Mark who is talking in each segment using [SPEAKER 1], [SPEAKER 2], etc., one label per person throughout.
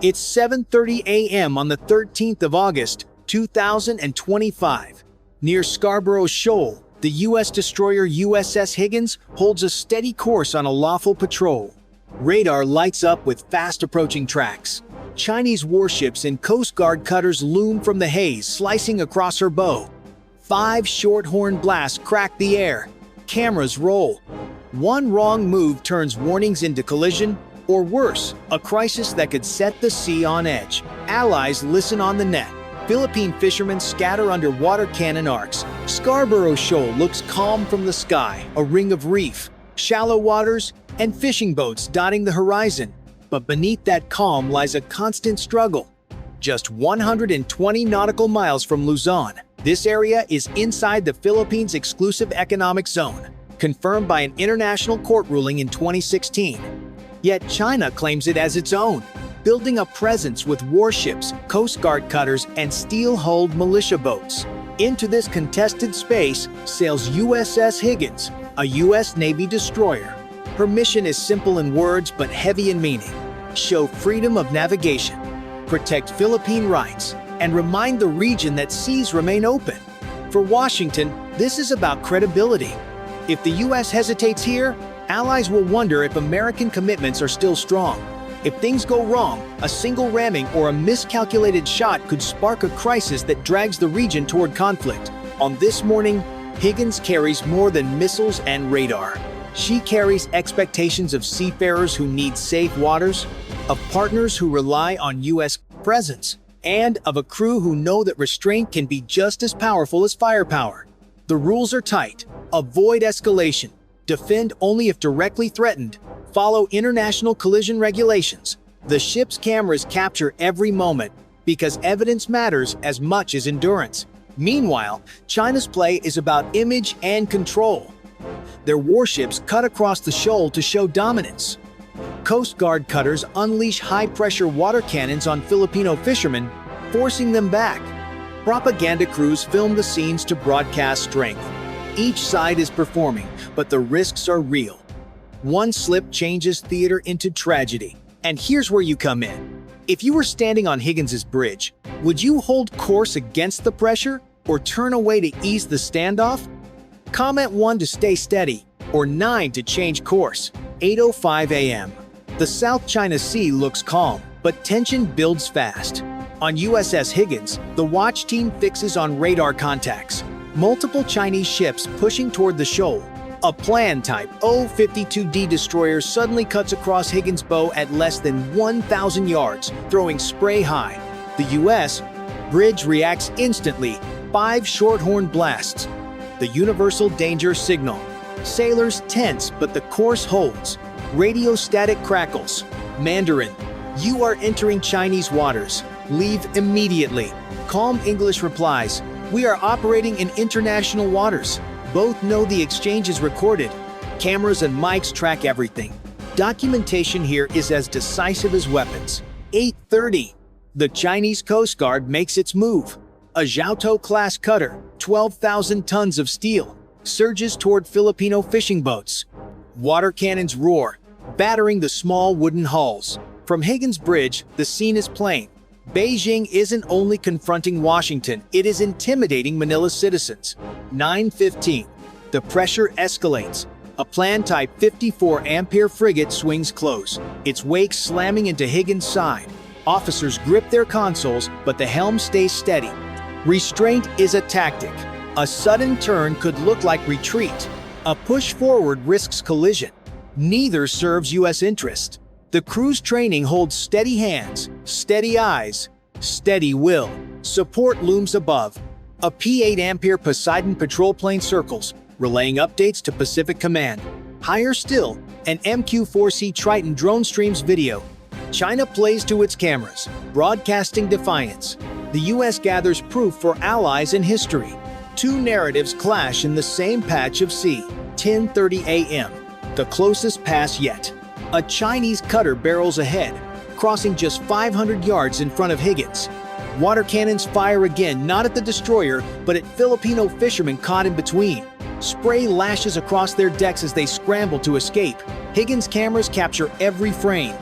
[SPEAKER 1] It's 7:30 a.m. on the 13th of August, 2025. Near Scarborough Shoal, the U.S. destroyer USS Higgins holds a steady course on a lawful patrol. Radar lights up with fast-approaching tracks. Chinese warships and Coast Guard cutters loom from the haze, slicing across her bow. 5 short-horn blasts crack the air. Cameras roll. One wrong move turns warnings into collision, or worse, a crisis that could set the sea on edge. Allies listen on the net. Philippine fishermen scatter under water cannon arcs. Scarborough Shoal looks calm from the sky, a ring of reef, shallow waters, and fishing boats dotting the horizon. But beneath that calm lies a constant struggle. Just 120 nautical miles from Luzon, this area is inside the Philippines' exclusive economic zone, confirmed by an international court ruling in 2016. Yet China claims it as its own, building a presence with warships, Coast Guard cutters, and steel-hulled militia boats. Into this contested space sails USS Higgins, a U.S. Navy destroyer. Her mission is simple in words but heavy in meaning. Show freedom of navigation, protect Philippine rights, and remind the region that seas remain open. For Washington, this is about credibility. If the U.S. hesitates here, allies will wonder if American commitments are still strong. If things go wrong, a single ramming or a miscalculated shot could spark a crisis that drags the region toward conflict. On this morning, Higgins carries more than missiles and radar. She carries expectations of seafarers who need safe waters, of partners who rely on U.S. presence, and of a crew who know that restraint can be just as powerful as firepower. The rules are tight. Avoid escalation. Defend only if directly threatened. Follow international collision regulations. The ship's cameras capture every moment because evidence matters as much as endurance. Meanwhile, China's play is about image and control. Their warships cut across the shoal to show dominance. Coast Guard cutters unleash high-pressure water cannons on Filipino fishermen, forcing them back. Propaganda crews film the scenes to broadcast strength. Each side is performing, but the risks are real. One slip changes theater into tragedy. And here's where you come in. If you were standing on Higgins's bridge, would you hold course against the pressure or turn away to ease the standoff? Comment 1 to stay steady, or 9 to change course. 8:05 a.m. The South China Sea looks calm, but tension builds fast. On USS Higgins, the watch team fixes on radar contacts. Multiple Chinese ships pushing toward the shoal. A planned type O-52D destroyer suddenly cuts across Higgins' bow at less than 1,000 yards, throwing spray high. The U.S. bridge reacts instantly. 5 short-horn blasts. The universal danger signal. Sailors tense, but the course holds. Radio static crackles. Mandarin, you are entering Chinese waters. Leave immediately. Calm English replies, we are operating in international waters. Both know the exchange is recorded. Cameras and mics track everything. Documentation here is as decisive as weapons. 8:30. The Chinese Coast Guard makes its move. A Zhaotou-class cutter, 12,000 tons of steel, surges toward Filipino fishing boats. Water cannons roar, battering the small wooden hulls. From Higgins Bridge, the scene is plain. Beijing isn't only confronting Washington, it is intimidating Manila's citizens. 9:15. The pressure escalates. A planned Type 54-ampere frigate swings close, its wake slamming into Higgins' side. Officers grip their consoles, but the helm stays steady. Restraint is a tactic. A sudden turn could look like retreat. A push forward risks collision. Neither serves U.S. interest. The crew's training holds steady hands, steady eyes, steady will. Support looms above. A P-8-ampere Poseidon patrol plane circles, relaying updates to Pacific Command. Higher still, an MQ-4C Triton drone streams video. China plays to its cameras, broadcasting defiance. The U.S. gathers proof for allies in history. 2 narratives clash in the same patch of sea. 10:30 a.m. The closest pass yet. A Chinese cutter barrels ahead, crossing just 500 yards in front of Higgins. Water cannons fire again, not at the destroyer, but at Filipino fishermen caught in between. Spray lashes across their decks as they scramble to escape. Higgins' cameras capture every frame.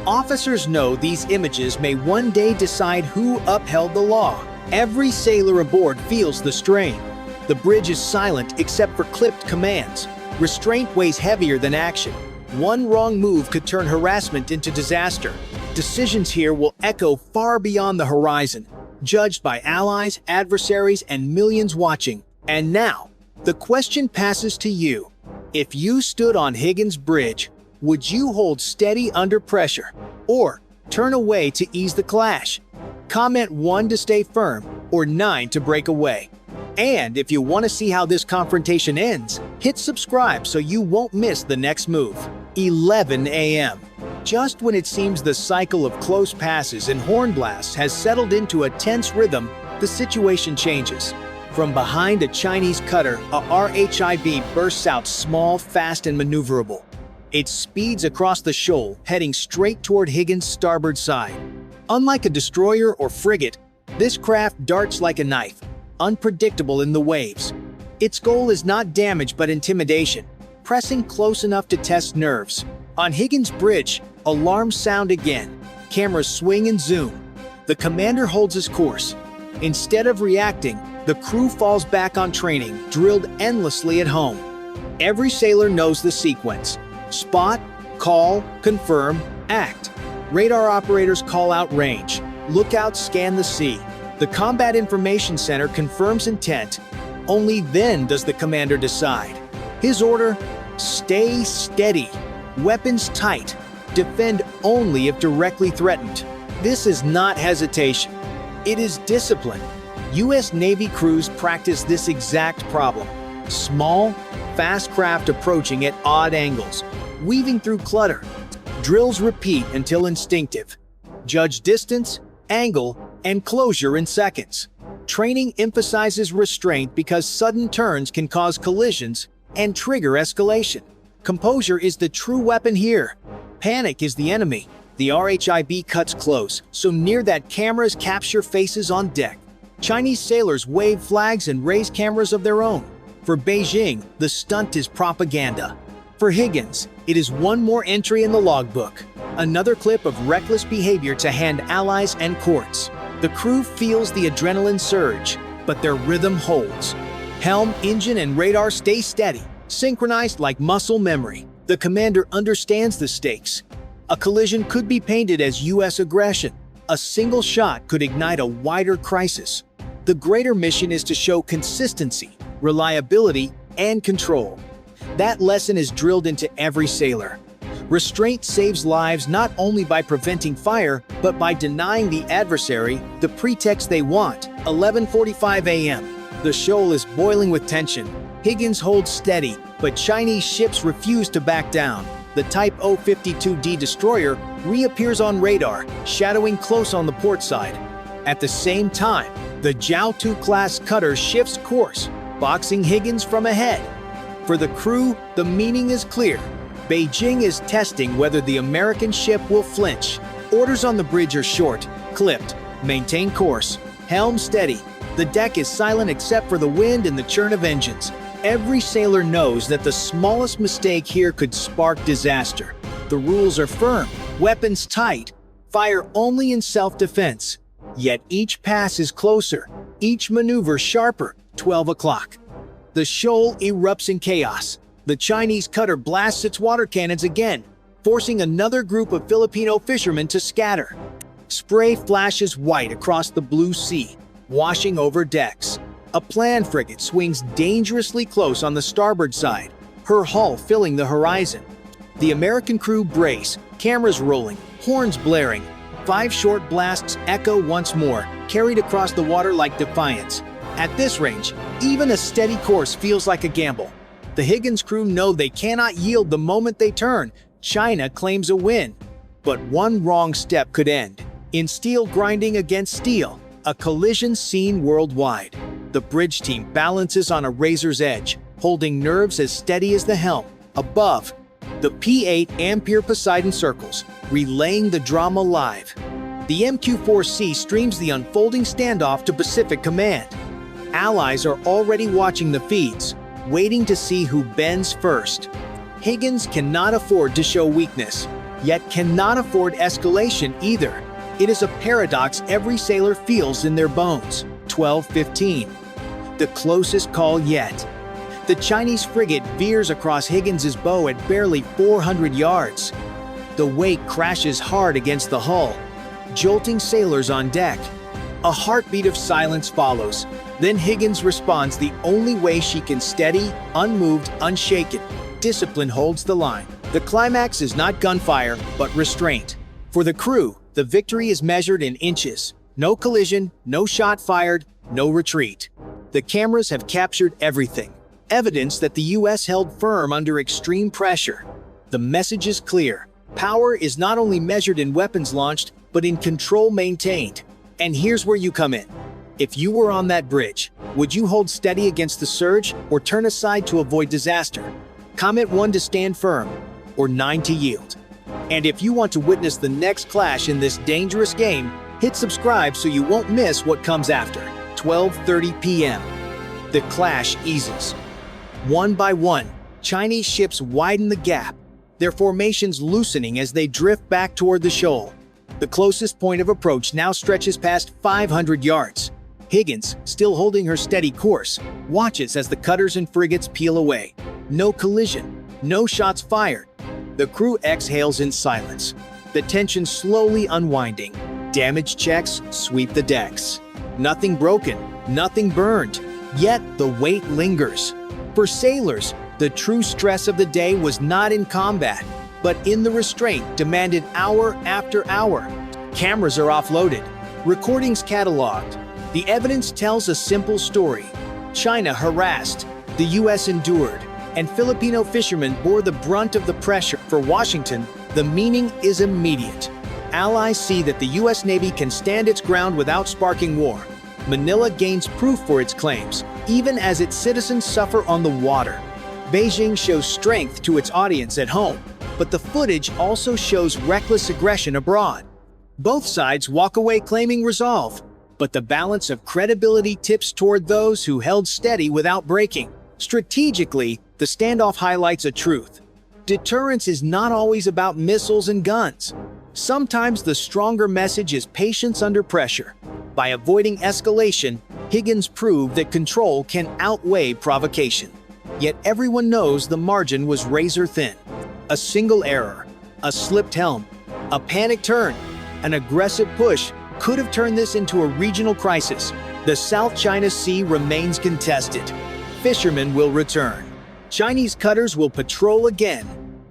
[SPEAKER 1] Officers know these images may one day decide who upheld the law. Every sailor aboard feels the strain. The bridge is silent except for clipped commands. Restraint weighs heavier than action. One wrong move could turn harassment into disaster. Decisions here will echo far beyond the horizon, judged by allies, adversaries, and millions watching. And now, the question passes to you. If you stood on Higgins Bridge, would you hold steady under pressure, or turn away to ease the clash? Comment 1 to stay firm, or 9 to break away. And if you want to see how this confrontation ends, hit subscribe so you won't miss the next move. 11 a.m. Just when it seems the cycle of close passes and horn blasts has settled into a tense rhythm, the situation changes. From behind a Chinese cutter, a RHIB bursts out small, fast, and maneuverable. It speeds across the shoal, heading straight toward Higgins' starboard side. Unlike a destroyer or frigate, this craft darts like a knife, unpredictable in the waves. Its goal is not damage but intimidation, pressing close enough to test nerves. On Higgins Bridge, alarms sound again. Cameras swing and zoom. The commander holds his course. Instead of reacting, the crew falls back on training, drilled endlessly at home. Every sailor knows the sequence. Spot, call, confirm, act. Radar operators call out range. Lookouts scan the sea. The Combat Information Center confirms intent. Only then does the commander decide. His order: stay steady. Weapons tight. Defend only if directly threatened. This is not hesitation. It is discipline. U.S. Navy crews practice this exact problem. Small, fast craft approaching at odd angles, weaving through clutter. Drills repeat until instinctive. Judge distance, angle, and closure in seconds. Training emphasizes restraint because sudden turns can cause collisions and trigger escalation. Composure is the true weapon here. Panic is the enemy. The RHIB cuts close, so near that cameras capture faces on deck. Chinese sailors wave flags and raise cameras of their own. For Beijing, the stunt is propaganda. For Higgins, it is one more entry in the logbook. Another clip of reckless behavior to hand allies and courts. The crew feels the adrenaline surge, but their rhythm holds. Helm, engine, and radar stay steady, synchronized like muscle memory. The commander understands the stakes. A collision could be painted as U.S. aggression. A single shot could ignite a wider crisis. The greater mission is to show consistency, reliability, and control. That lesson is drilled into every sailor. Restraint saves lives not only by preventing fire, but by denying the adversary the pretext they want. 11:45 a.m. The shoal is boiling with tension. Higgins holds steady, but Chinese ships refuse to back down. The Type 052D destroyer reappears on radar, shadowing close on the port side. At the same time, the Jiaotu-class cutter shifts course, boxing Higgins from ahead. For the crew, the meaning is clear. Beijing is testing whether the American ship will flinch. Orders on the bridge are short, clipped. Maintain course. Helm steady. The deck is silent except for the wind and the churn of engines. Every sailor knows that the smallest mistake here could spark disaster. The rules are firm, weapons tight, fire only in self-defense. Yet each pass is closer, each maneuver sharper. 12 o'clock. The shoal erupts in chaos. The Chinese cutter blasts its water cannons again, forcing another group of Filipino fishermen to scatter. Spray flashes white across the blue sea, washing over decks. A planned frigate swings dangerously close on the starboard side, her hull filling the horizon. The American crew brace, cameras rolling, horns blaring. 5 short blasts echo once more, carried across the water like defiance. At this range, even a steady course feels like a gamble. The Higgins crew know they cannot yield the moment they turn. China claims a win. But one wrong step could end in steel grinding against steel, a collision seen worldwide. The bridge team balances on a razor's edge, holding nerves as steady as the helm. Above, the P-8 Ampere Poseidon circles, relaying the drama live. The MQ-4C streams the unfolding standoff to Pacific Command. Allies are already watching the feeds, waiting to see who bends first. Higgins cannot afford to show weakness. yet cannot afford escalation either. It is a paradox every sailor feels in their bones. 12:15. The closest call yet. The Chinese frigate veers across Higgins's bow at barely 400 yards. The wake crashes hard against the hull, jolting sailors on deck. A heartbeat of silence follows. Then Higgins responds the only way she can, steady, unmoved, unshaken. Discipline holds the line. The climax is not gunfire, but restraint. For the crew, the victory is measured in inches. No collision, no shot fired, no retreat. The cameras have captured everything. Evidence that the U.S. held firm under extreme pressure. The message is clear. Power is not only measured in weapons launched, but in control maintained. And here's where you come in. If you were on that bridge, would you hold steady against the surge or turn aside to avoid disaster? Comment 1 to stand firm, or 9 to yield. And if you want to witness the next clash in this dangerous game, hit subscribe so you won't miss what comes after. 12:30 p.m. The clash eases. One by one, Chinese ships widen the gap, their formations loosening as they drift back toward the shoal. The closest point of approach now stretches past 500 yards. Higgins, still holding her steady course, watches as the cutters and frigates peel away. No collision, no shots fired. The crew exhales in silence, the tension slowly unwinding. Damage checks sweep the decks. Nothing broken, nothing burned, yet the weight lingers. For sailors, the true stress of the day was not in combat, but in the restraint demanded hour after hour. Cameras are offloaded, recordings cataloged. The evidence tells a simple story. China harassed, the U.S. endured, and Filipino fishermen bore the brunt of the pressure. For Washington, the meaning is immediate. Allies see that the U.S. Navy can stand its ground without sparking war. Manila gains proof for its claims, even as its citizens suffer on the water. Beijing shows strength to its audience at home, but the footage also shows reckless aggression abroad. Both sides walk away claiming resolve, but the balance of credibility tips toward those who held steady without breaking. Strategically, the standoff highlights a truth. Deterrence is not always about missiles and guns. Sometimes the stronger message is patience under pressure. By avoiding escalation, Higgins proved that control can outweigh provocation. Yet everyone knows the margin was razor thin. A single error, a slipped helm, a panic turn, an aggressive push could have turned this into a regional crisis. The South China Sea remains contested. Fishermen will return. Chinese cutters will patrol again.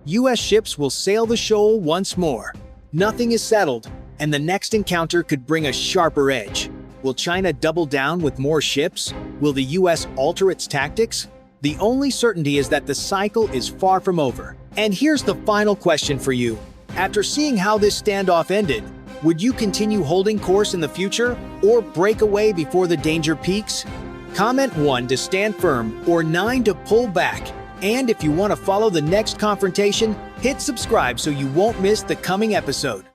[SPEAKER 1] U.S. ships will sail the shoal once more. Nothing is settled, and the next encounter could bring a sharper edge. Will China double down with more ships? Will the U.S. alter its tactics? The only certainty is that the cycle is far from over. And here's the final question for you. After seeing how this standoff ended, would you continue holding course in the future, or break away before the danger peaks? Comment 1 to stand firm, or 9 to pull back. And if you want to follow the next confrontation, hit subscribe so you won't miss the coming episode.